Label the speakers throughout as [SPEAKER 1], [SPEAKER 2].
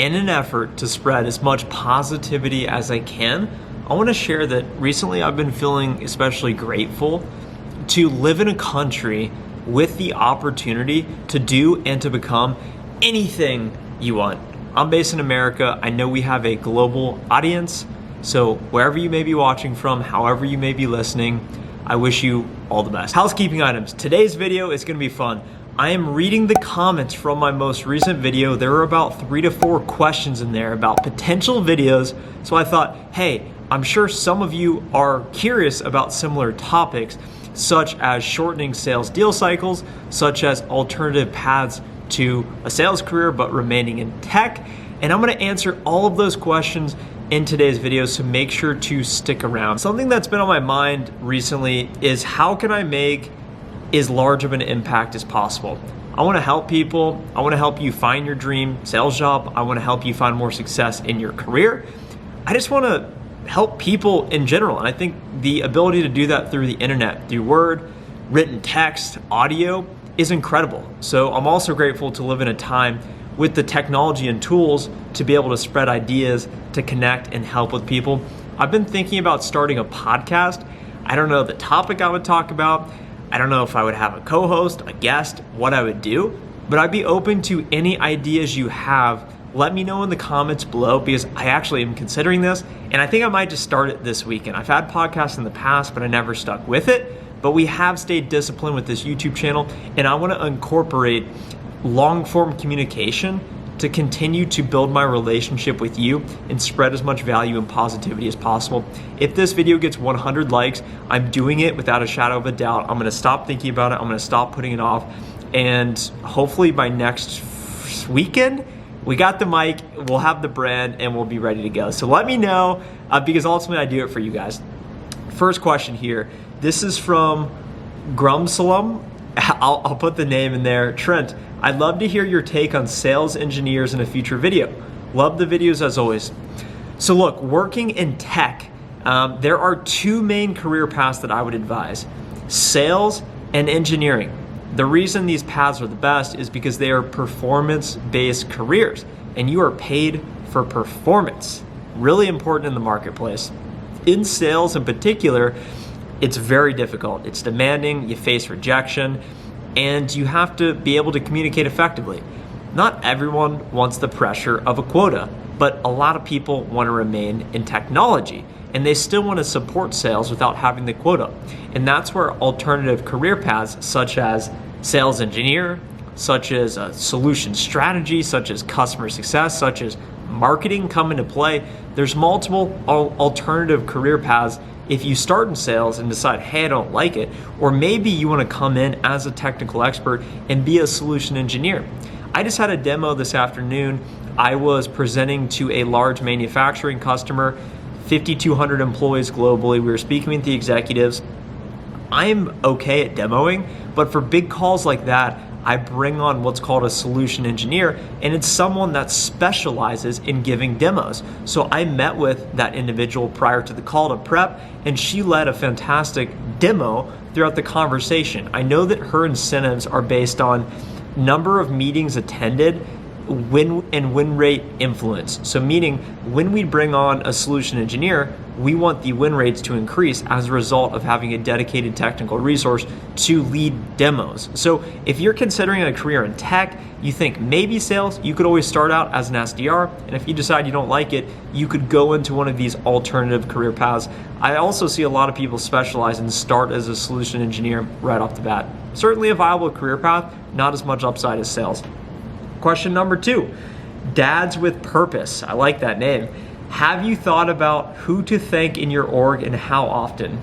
[SPEAKER 1] In an effort to spread as much positivity as I can, I want to share that recently I've been feeling especially grateful to live in a country with the opportunity to do and to become anything you want. I'm based in America. I know we have a global audience, so wherever you may be watching from, however you may be listening, I wish you all the best. Housekeeping items. Today's video is going to be fun. I am reading the comments from my most recent video. There were about 3 to 4 questions in there about potential videos. So I thought, hey, I'm sure some of you are curious about similar topics, such as shortening sales deal cycles, such as alternative paths to a sales career, but remaining in tech. And I'm gonna answer all of those questions in today's video, so make sure to stick around. Something that's been on my mind recently is how can I make as large of an impact as possible? I wanna help people. I wanna help you find your dream sales job. I wanna help you find more success in your career. I just wanna help people in general. And I think the ability to do that through the internet, through word, written text, audio is incredible. So I'm also grateful to live in a time with the technology and tools to be able to spread ideas, to connect and help with people. I've been thinking about starting a podcast. I don't know the topic I would talk about. I don't know if I would have a co-host, a guest, what I would do, but I'd be open to any ideas you have. Let me know in the comments below, because I actually am considering this, and I think I might just start it this weekend. I've had podcasts in the past, but I never stuck with it, but we have stayed disciplined with this YouTube channel, and I want to incorporate long-form communication to continue to build my relationship with you and spread as much value and positivity as possible. If this video gets 100 likes, I'm doing it without a shadow of a doubt. I'm gonna stop thinking about it. I'm gonna stop putting it off. And hopefully by next weekend, we got the mic, we'll have the brand, and we'll be ready to go. So let me know, because ultimately I do it for you guys. First question here. This is from Grumsalum. I'll put the name in there. Trent, I'd love to hear your take on sales engineers in a future video. Love the videos as always. So look, working in tech, there are 2 main career paths that I would advise: sales and engineering. The reason these paths are the best is because they are performance-based careers, and you are paid for performance. Really important in the marketplace. In sales in particular, it's very difficult. It's demanding, you face rejection, and you have to be able to communicate effectively. Not everyone wants the pressure of a quota, but a lot of people want to remain in technology, and they still want to support sales without having the quota. And that's where alternative career paths such as sales engineer, such as a solution strategy, such as customer success, such as marketing come into play. There's multiple alternative career paths if you start in sales and decide, hey, I don't like it, or maybe you want to come in as a technical expert and be a solution engineer. I just had a demo this afternoon. I was presenting to a large manufacturing customer, 5,200 employees globally. We were speaking with the executives. I'm okay at demoing, but for big calls like that, I bring on what's called a solution engineer, and it's someone that specializes in giving demos. So I met with that individual prior to the call to prep, and she led a fantastic demo throughout the conversation. I know that her incentives are based on number of meetings attended, win rate influence. So meaning when we bring on a solution engineer, we want the win rates to increase as a result of having a dedicated technical resource to lead demos. So if you're considering a career in tech, you think maybe sales, you could always start out as an SDR. And if you decide you don't like it, you could go into one of these alternative career paths. I also see a lot of people specialize and start as a solution engineer right off the bat. Certainly a viable career path, not as much upside as sales. Question number 2, Dads with Purpose. I like that name. Have you thought about who to thank in your org and how often?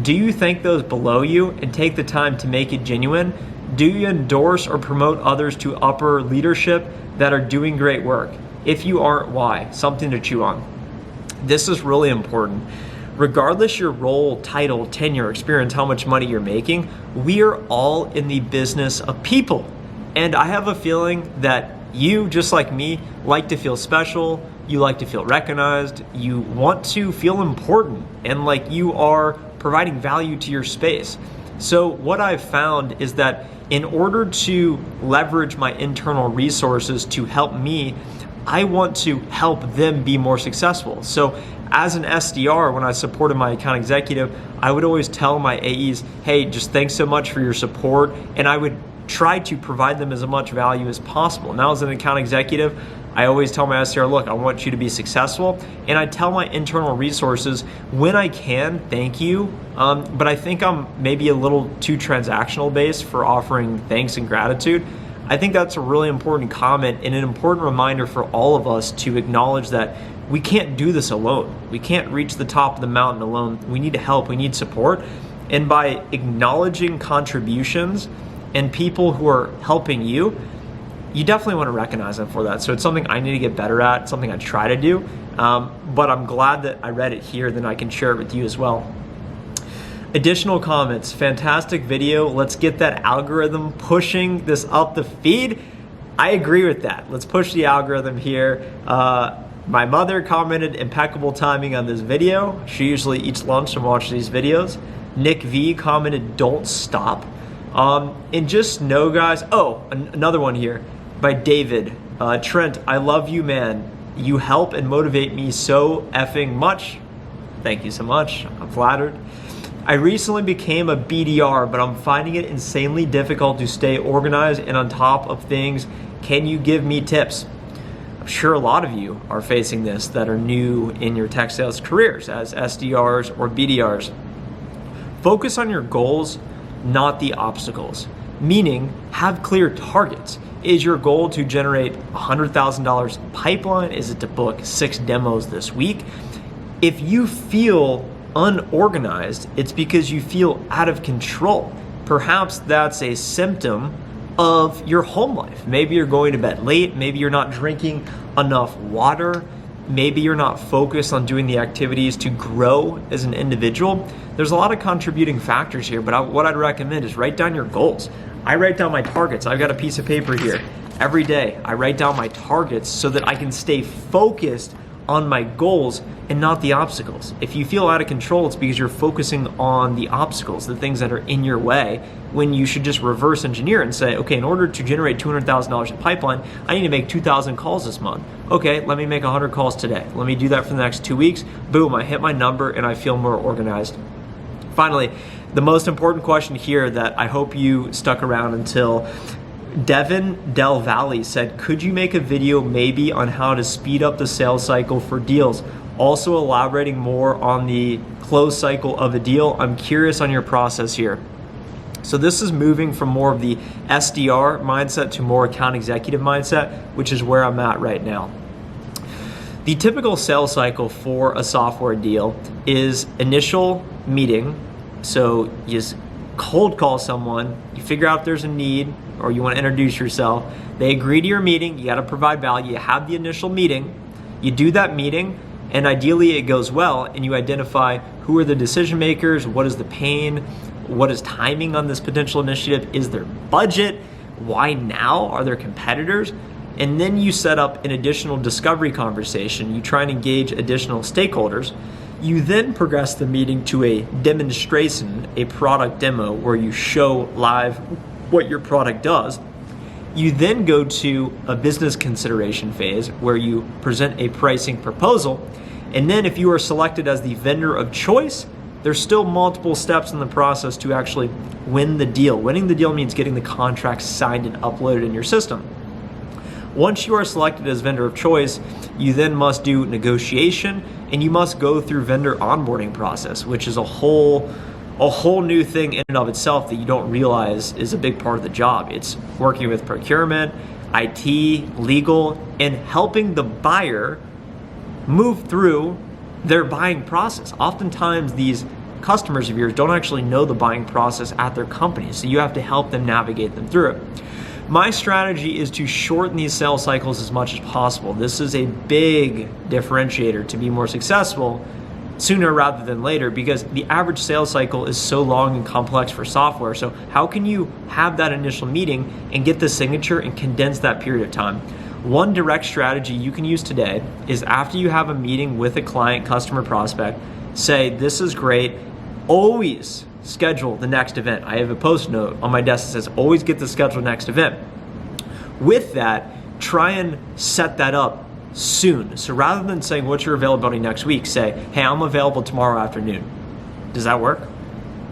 [SPEAKER 1] Do you thank those below you and take the time to make it genuine? Do you endorse or promote others to upper leadership that are doing great work? If you aren't, why? Something to chew on. This is really important. Regardless your role, title, tenure, experience, how much money you're making, we are all in the business of people. And I have a feeling that you, just like me, like to feel special, you like to feel recognized, you want to feel important, and like you are providing value to your space. So what I've found is that in order to leverage my internal resources to help me I want to help them be more successful. So as an SDR, when I supported my account executive, I would always tell my AEs, hey, just thanks so much for your support. And I would try to provide them as much value as possible. Now as an account executive, I always tell my SDR, look, I want you to be successful. And I tell my internal resources, when I can, thank you. But I think I'm maybe a little too transactional based for offering thanks and gratitude. I think that's a really important comment and an important reminder for all of us to acknowledge that we can't do this alone. We can't reach the top of the mountain alone. We need help, we need support. And by acknowledging contributions and people who are helping you, you definitely want to recognize them for that. So it's something I need to get better at, something I try to do. But I'm glad that I read it here, then I can share it with you as well. Additional comments, fantastic video. Let's get that algorithm pushing this up the feed. I agree with that. Let's push the algorithm here. My mother commented, impeccable timing on this video. She usually eats lunch and watches these videos. Nick V commented, don't stop. And just know, guys, another one here by David. Trent, I love you, man. You help and motivate me so effing much. Thank you so much. I'm flattered. I recently became a BDR, but I'm finding it insanely difficult to stay organized and on top of things. Can you give me tips? I'm sure a lot of you are facing this that are new in your tech sales careers as SDRs or BDRs. Focus on your goals, not the obstacles. Meaning, have clear targets. Is your goal to generate $100,000 in pipeline? Is it to book 6 demos this week? If you feel unorganized, it's because you feel out of control. Perhaps that's a symptom of your home life. Maybe you're going to bed late. Maybe you're not drinking enough water. Maybe you're not focused on doing the activities to grow as an individual. There's a lot of contributing factors here, but what I'd recommend is write down your goals. I write down my targets. I've got a piece of paper here. Every day, I write down my targets so that I can stay focused on my goals and not the obstacles. If you feel out of control, it's because you're focusing on the obstacles, the things that are in your way, when you should just reverse engineer and say, okay, in order to generate $200,000 in pipeline, I need to make 2,000 calls this month. Okay, let me make 100 calls today. Let me do that for the next 2 weeks. Boom, I hit my number and I feel more organized. Finally, the most important question here that I hope you stuck around until, Devin Del Valle said, could you make a video maybe on how to speed up the sales cycle for deals? Also elaborating more on the close cycle of a deal. I'm curious on your process here. So this is moving from more of the SDR mindset to more account executive mindset, which is where I'm at right now. The typical sales cycle for a software deal is initial meeting. So you just cold call someone, you figure out if there's a need, or you want to introduce yourself. They agree to your meeting, you got to provide value, you have the initial meeting, you do that meeting, and ideally it goes well, and you identify who are the decision makers, what is the pain, what is timing on this potential initiative, is there budget, why now, are there competitors? And then you set up an additional discovery conversation, you try and engage additional stakeholders. You then progress the meeting to a demonstration, a product demo, where you show live what your product does. You then go to a business consideration phase where you present a pricing proposal. And then if you are selected as the vendor of choice, there's still multiple steps in the process to actually win the deal. Winning the deal means getting the contract signed and uploaded in your system. Once you are selected as vendor of choice, you then must do negotiation and you must go through vendor onboarding process, which is a whole new thing in and of itself that you don't realize is a big part of the job. It's working with procurement, IT, legal, and helping the buyer move through their buying process. Oftentimes these customers of yours don't actually know the buying process at their company, so you have to help them navigate them through it. My strategy is to shorten these sales cycles as much as possible. This is a big differentiator to be more successful sooner rather than later, because the average sales cycle is so long and complex for software. So how can you have that initial meeting and get the signature and condense that period of time? One direct strategy you can use today is after you have a meeting with a client, customer, prospect, say, this is great, always schedule the next event. I have a post note on my desk that says, always get the scheduled next event. With that, try and set that up soon. So rather than saying, what's your availability next week, say, hey, I'm available tomorrow afternoon. Does that work?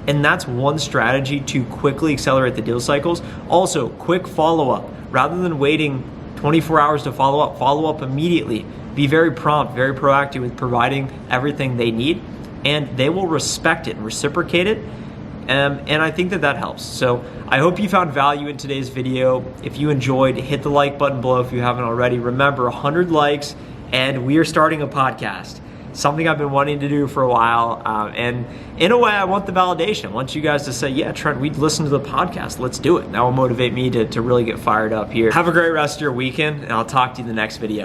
[SPEAKER 1] And that's one strategy to quickly accelerate the deal cycles. Also, quick follow-up. Rather than waiting 24 hours to follow up immediately. Be very prompt, very proactive with providing everything they need, and they will respect it and reciprocate it. And I think that helps. So I hope you found value in today's video. If you enjoyed, hit the like button below if you haven't already. Remember, 100 likes, and we are starting a podcast. Something I've been wanting to do for a while. And in a way, I want the validation. I want you guys to say, yeah, Trent, we'd listen to the podcast. Let's do it. That will motivate me to really get fired up here. Have a great rest of your weekend, and I'll talk to you in the next video.